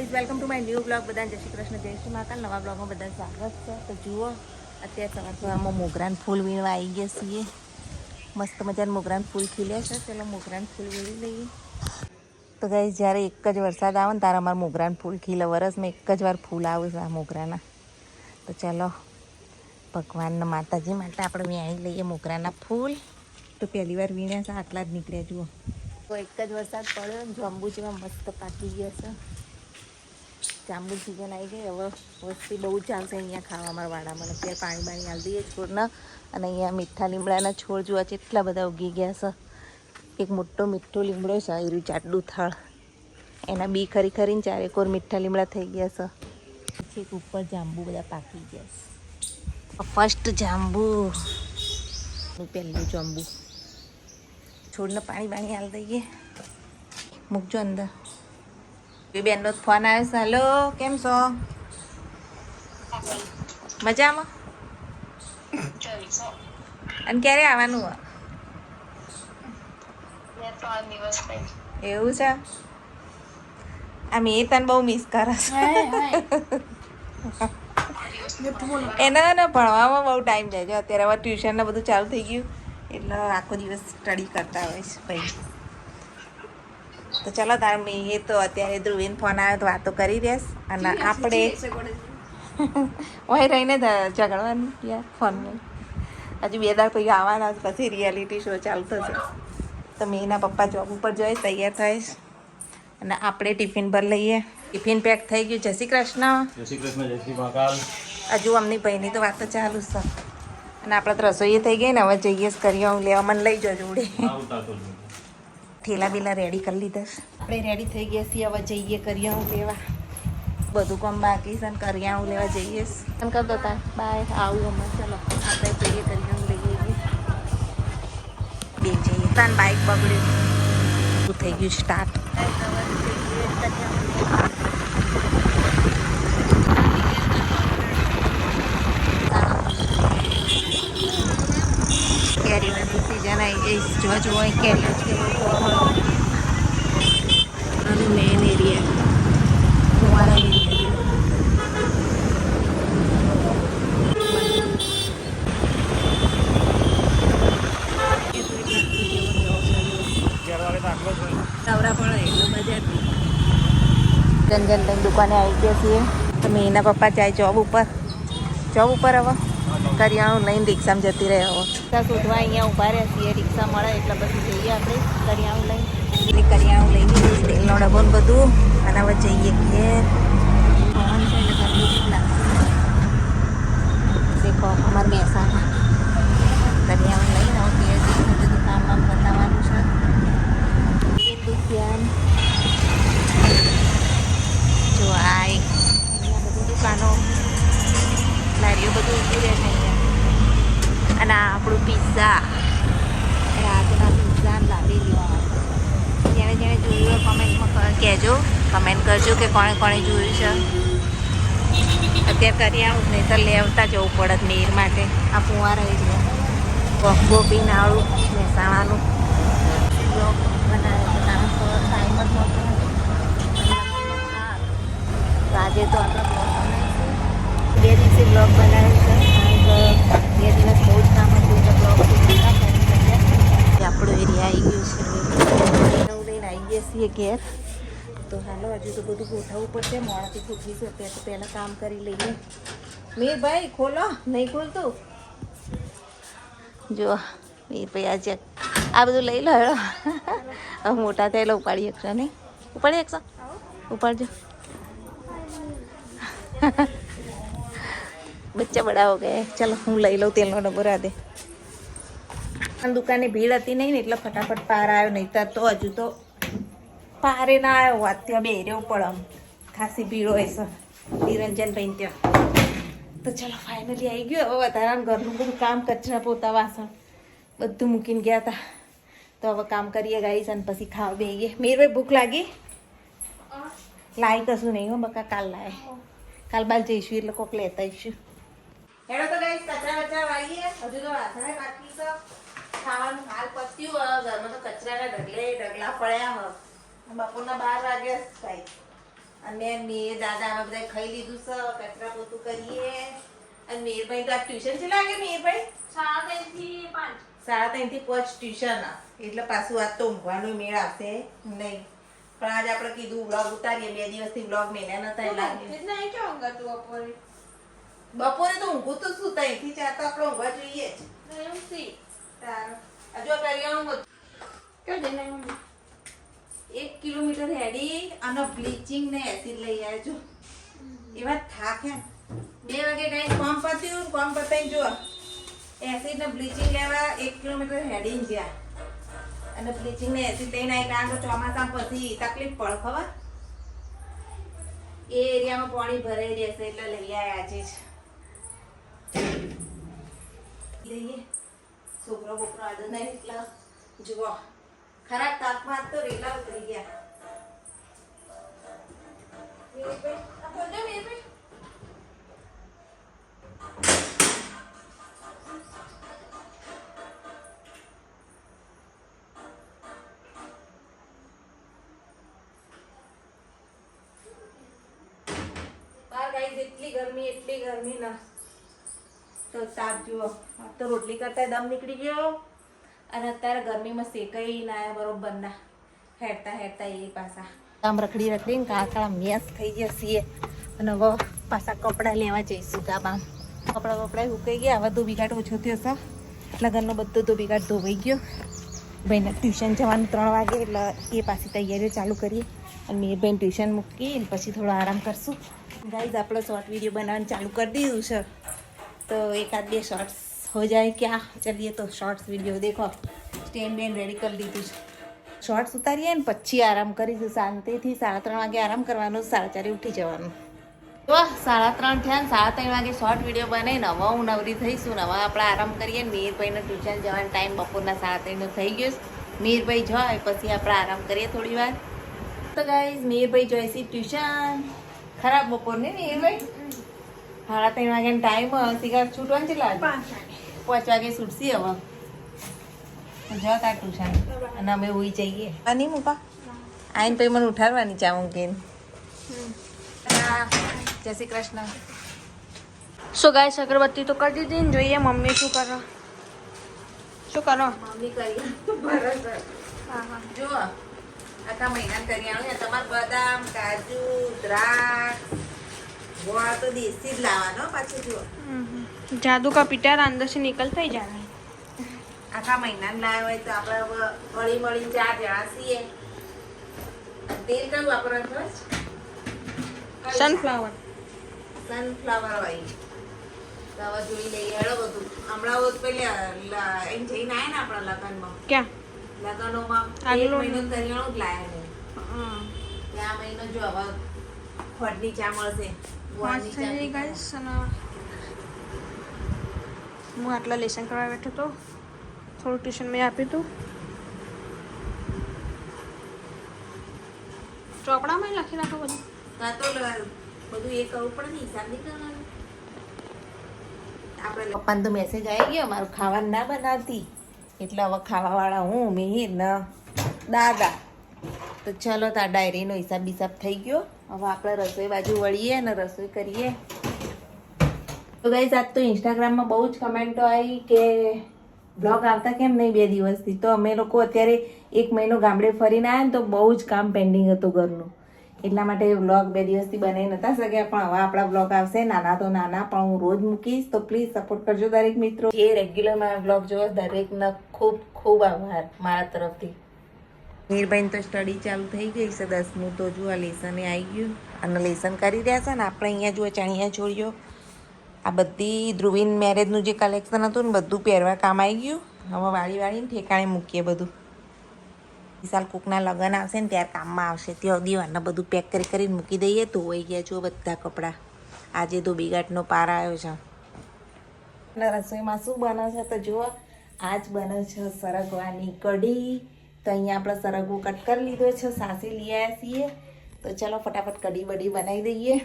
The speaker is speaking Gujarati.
Guys, welcome to my new blog. બધાને જય શ્રી કૃષ્ણ, જય શ્રી મહાકાલ. નવા બ્લોગમાં બધા સ્વાગત છે. તો જુઓ, અત્યારે સવારમાં મોગરાન ફૂલ વીણવા આવી ગયા છીએ. મસ્ત મજાના મોગરાન ફૂલ ખીલ્યા છે. ચલો મોગરાન ફૂલ વીણી લઈએ. તો ગાઈઝ, જ્યારે એક જ વરસાદ આવે ને ત્યારે અમારા મોગરાન ફૂલ ખીલે. વરસમાં એક જ વાર ફૂલ આવે છે આ મોગરાના. તો ચાલો ભગવાનના માતાજી માટે આપણે વીણી લઈએ મોગરાના ફૂલ. તો પહેલી વાર વીણ્યા છે, આટલા જ નીકળ્યા. જુઓ, તો એક જ વરસાદ પડ્યો ને જાંબુ જેવા મસ્ત પાકી ગયા છે. જાંબુ સિઝન આવી ગઈ. હવે વસ્તી બહુ ચાલશે અહીંયા ખાવા અમારા વાડામાં. અત્યારે પાણી બાણી હાલ દઈએ છોડના. અને અહીંયા મીઠા લીમડાના છોડ જોવા છે, એટલા બધા ઉગી ગયા છે. એક મોટો મીઠો લીમડો છે, એરું જાડું થળ. એના બી ખરી ખરીને ચારેકોર મીઠા લીમડા થઈ ગયા છે. પછી એક ઉપર જાંબુ બધા પાકી ગયા છે. ફર્સ્ટ જાંબુ, પહેલું જાંબુ. છોડને પાણી બાણી હાલ દઈએ. મૂકજો અંદર. એ બેનનો ફોન આવ્યો છે. હેલો, કેમ છો? મજામાં? અને ક્યારે આવવાનું? એવું છે? આ મેં તને બહુ મિસ કરે છે. એના ને ભણવામાં બહુ ટાઈમ જાય છે. અત્યારે હવે ટ્યુશન ને બધું ચાલુ થઈ ગયું એટલે આખો દિવસ સ્ટડી કરતા હોય છે ભાઈ. તો ચાલો તાર મેં તો અત્યારે ધ્રુવીને ફોન આવ્યો તો વાતો કરી દેસ. અને આપણે વહી રહીને ઝઘડવાનું યાર ફોનમાં. હજુ 2 દાડ પછી આવવાના, પછી રિયાલિટી શો ચાલુ થશે. તો મેં એના પપ્પા જોબ ઉપર જઈશ, તૈયાર થઈશ. અને આપણે ટિફિન પર લઈએ. ટિફિન પેક થઈ ગયું. જય શ્રી કૃષ્ણ. જય શ્રી કૃષ્ણ, જય શ્રી મહાકાલ. હજુ અમની ભાઈની તો વાતો ચાલુ છે. અને આપણે તો રસોઈ થઈ ગઈ ને, હવે જઈએ કરીએ લેવા. મને લઈ જજો જોડે. થેલા બેલા રેડી કરી લીધા. આપણે રેડી થઈ ગયા છીએ. હવે જઈએ કરિયાણું લેવા. બધું કામ બાકી છે ને કરિયાણું લેવા જઈએ. એમ કરતો હતા બાય આવું હમણાં. ચલો આપણે જઈએ કરિયાણું લઈએ. બે જઈએ. તાન બાઇક બગડ્યું થઈ ગયું સ્ટાર્ટ. કેરીની સિઝન આવી ગઈ. જોવા જોવા કેરીઓ છે. અને મેન એરિયા ફુવારા એરિયા. નવરા પડે એટલે બજાર જનજન દુકાને આવી ગયા છીએ. તમે એના પપ્પા જાય જોબ ઉપર. જોબ ઉપર હવે કરિયાણું લઈને રિક્ષામાં જતી રહે. હવે શોધવા અહીંયા ઊભા રહ્યા છીએ. રિક્ષા મળે એટલે પછી જઈએ આપણે કરિયાણું લઈને. એટલે કરિયાણું લઈને તેલનો ડબ્બો ને બધું. અને હવે જઈએ ઘેર. પવન છે એટલે ગરમી જ લાગશે. દેખો અમારા મહેસાણા કરિયાણું લઈને હવે ઘેર જઈને બધું કામ વામ બતાવવાનું છે. એટલું ધ્યાન જો અહીંયા બધી દુકાનો લારીઓ બધું ઊભું રહે છે અહીંયા. અને આપણું પિઝા, રાતના પિઝા લાવી લેવા. જેણે જેણે જોયું હોય કમેન્ટમાં કહેજો. કમેન્ટ કરજો કે કોણે કોણે જોયું છે. અત્યારે કરી આવું નહીં તો લેવતા જવું પડત મેર માટે. આ ફુવારા એરિયા ગોપીનાળું મહેસાણાનું બ્લોગ બનાવ્યો છે. કારણ કે ટાઈમ જ નહોતો. આજે તો આપણે બ્લોગ બનાવીશું. 2 દિવસે બ્લોગ બનાવ્યો છે. કારણ કે 2 દિવસ બહુ જ કામ હતું એટલે બ્લોગ આપણો એરિયા આવી ગયું છે. નવું લઈને આવી ગયા છીએ ઘેર. તો હાલો હજુ તો બધું ગોઠવવું પડશે. મોડાથી ગોઠવીશું. અત્યારે તો પહેલાં કામ કરી લઈએ. મીરભાઈ ખોલો. નહીં ખોલતું. જો મીરભાઈ આજે આ બધું લઈ લો. હેડો હવે મોટા થાય એટલે ઉપાડી શકશો નહીં? ઉપાડી શકશો? ઉપાડજો. બચ્ચા બડા હો ગયા. ચાલો હું લઈ લઉં તેલનો ડબ્બો. રાધે. દુકાને ભીડ હતી નહીં ને એટલે ફટાફટ પાર આવ્યો. નહીં તો હજુ તો પારે ના આવ્યો. વાત ત્યાં બે રહેવું પડે. આમ ખાસી ભીડ હોય છે નિરંજનભાઈ ત્યાં. તો ચાલો ફાઇનલી આવી ગયો. હવે વધારાનું ઘરનું બધું કામ, કચરા પોતા વાસણ બધું મૂકીને ગયા હતા. તો હવે કામ કરીએ ગાઈસ અને પછી ખાવા બેસીએ. મીરભાઈ ભૂખ લાગી? લાવી કશું નહીં હો બકા. કાલ લાવે. કાલ બાલ જઈશું એટલે કોક લેતા આવીશું. હેડો તો ગાઈસ કચરા વચરા વાળીએ. હજુ તો વાસણે બાકી છે. ખાવાનું હાલ પત્યું. ઘરમાં તો કચરાના ઢગલા પડ્યા. બપોરના 12 વાગ્યા થાય. અને મેં દાદા અમે બધા ખાઈ લીધું છે, કચરા પોતું કરીએ. અને મેરભાઈ તો આ ટ્યુશન છે લાગે. મેરભાઈ 3:30 થી 5. 3:30 થી 5 ટ્યુશન. એટલે પાછું આજ તો ઊંઘવાનો મેળ આવશે નહીં. પણ આજે આપણે કીધું વ્લોગ ઉતારીએ. 2 દિવસથી વ્લોગ મેલ્યા નતા. બપોરે તો ઊંઘું તો શું 3 થી 4 તો આપણે ઊંઘવા જોઈએ જ. જો કરિયાણું 1 કિલોમીટર હેડી અને બ્લીચિંગ ને એસિડ લઈ આવજો. એવા થાક હે. 2 વાગે કઈ કામ પત્યું, કામ પતાઈ જો એસિડ ને બ્લીચિંગ લેવા 1 કિલોમીટર હેડીને ગયા. અને બ્લીચિંગ ને એસિડ લઈને આવી. કારણ કે ચોમાસામાં પછી તકલીફ પડે ખબર. એ એરિયામાં પાણી ભરાઈ રહેશે એટલે લઈ આવ્યા આજે જ. લઈએ છોકરો બોકરો આડો નહીં એટલે જુઓ ખરાબ તાપમાન તો રેલા ઉતરી ગયા. એટલી ગરમી ના તો તાપ જુઓ. તો રોટલી કરતા દમ નીકળી ગયો અને અત્યારે ગરમીમાં શેકાઈ ના બરોબર ના હેડતા હેડતા એ પાછા આમ રખડી રખડીને કાળા મેસ થઈ ગયા છીએ. અને હવે પાછા કપડાં લેવા જઈશું ગામ. કપડાં સુકાઈ ગયા. હવે ધોબીઘાટ ઓછો થયો છે. લગ્નનો બધો ધોબીઘાટ ધોવાઈ ગયો. ભાઈને ટ્યુશન જવાનું 3 વાગે એટલે એ પાછી તૈયારીઓ ચાલુ કરીએ. અને મેરભાઈને ટ્યુશન મૂકી પછી થોડો આરામ કરશું. गाइस આપણે शॉर्ट वीडियो बनाना चालू कर દીધું છે. तो 1-2 शॉर्ट्स हो जाए क्या. चलिए तो शॉर्ट्स वीडियो देखो. स्टैंड બેન રેડી કરી દીધું છે. શોર્ટ્સ ઉતારીએ ને પછી આરામ કરીશું શાંતિથી. 3:30 વાગે આરામ કરવાનું, 4:30 ઉઠી જવાનું. તો 3:30 થયા ને 3:30 વાગે શોર્ટ વિડીયો બનાવીને હવે હું નવરી થઈશું ને હવે આપણે આરામ કરીએ. મીરભાઈને ટ્યુશન જવાનો ટાઈમ બપોરના 3:30 થઈ ગયો. મીરભાઈ જાય પછી આપણે આરામ કરીએ થોડી વાર. તો ગાઈઝ મીરભાઈ જાય છે ટ્યુશન. ખરાબ બપોર ને મીરભાઈ 3:30 વાગ્યાનો ટાઈમ સિગારેટ છૂટવાનું કેટલા 5 વાગે છૂટશી. હવે જો તાર ટ્યુશન અને અમે ઉઈ જઈએ. નહીં મૂકા આઈને પછી મને ઉઠાડવાની ચા મૂકીને. જય શ્રી કૃષ્ણ. સો ગાઈસ અગરબત્તી તો કરી દીધી ને જોઈએ મમ્મી શું કરો. મમ્મી કરી બરાબર. જો આખા મહિના કરિયાણું તમારે બદામ કાજુ દ્રાક્ષ ગોળ તો દેશી જ લાવવાનો. પાછું જુઓ जादू का पिटार अंदर से निकलता ही जा रहा है. આખા મહિના લાવ્યા હોય તો આપણે હળી મળીને 4 જણા છીએ. તેલ કયું વાપરવાનું છે? Sunflower oil. તો હવે જોઈ લઈએ હેડો બધું. હમણાં હોત પેલા એમ જઈને આવ્યા ને આપણા લગ્નમાં. क्या લગ્નોમાં 1 મહિનો કરિયાણું જ લાવ્યા ને. આ મહિનો જો હવે ખોટની ચા મળશે. પાંચ થઈ ગઈ ગાઈસ. અને હું આટલા લેસન કરવા બેઠો તો થોડું ટ્યુશન મેં આપ્યું હતું. ચોપડામાં લખી રાખો બધું. કાં તો બધું એ કરવું પડે ને, હિસાબ નહીં કરવાનો. આપણે પપ્પાને તો મેસેજ આવી ગયો મારું ખાવાનું ના બનાવતી એટલે હવે ખાવાવાળા હું મિહિર ને દાદા. તો ચલો તો આ ડાયરીનો હિસાબ બિસાબ થઈ ગયો. હવે આપણે રસોઈ બાજુ વળીએ અને રસોઈ કરીએ. તો ગાઈસ આજ તો ઇન્સ્ટાગ્રામમાં બહુ જ કમેન્ટો આવી કે બ્લોગ આવતા કેમ નહીં 2 દિવસથી. તો અમે લોકો અત્યારે 1 મહિનો ગામડે ફરીને આવ્યા ને તો બહુ જ કામ પેન્ડિંગ હતું ઘરનું. એટલા માટે વ્લોગ 2 દિવસથી બનાવી નતા શક્યા. પણ હવે આપણા વ્લોગ આવશે નાના તો નાના પણ હું રોજ મૂકીશ. તો પ્લીઝ સપોર્ટ કરજો દરેક મિત્રો. જે રેગ્યુલર મારા વ્લોગ જોવો દરેકનો ખૂબ ખૂબ આભાર મારા તરફથી. મીરભાઈને તો સ્ટડી ચાલુ થઈ ગઈ છે 10મું. તો જુઓ લેસને આવી ગયું અને લેસન કરી રહ્યા છે ને. આપણે અહીંયા જુઓ ચણિયા ચોળીઓ આ બધી ધ્રુવીન મેરેજનું જે કલેક્શન હતું ને બધું પહેરવા કામ આવી ગયું. હવે વાળીને ઠેકાણે મૂકીએ બધું. વિશાલ કોકના લગ્ન આવશે ને ત્યારે કામમાં આવશે. ત્યાં દીવાના બધું પેક કરીને મૂકી દઈએ. તો હોઈ ગયા જો બધા કપડાં. આજે ધોબીઘાટનો પાર આવ્યો છે. અને રસોઈમાં શું બને છે તો જુઓ આજ બને છે સરગવાની કઢી. તો અહીંયા આપણે સરગવો કટ કરી લીધો છે. સાસી લઈ આવ્યા છીએ. તો ચલો ફટાફટ કઢી બઢી બનાવી દઈએ.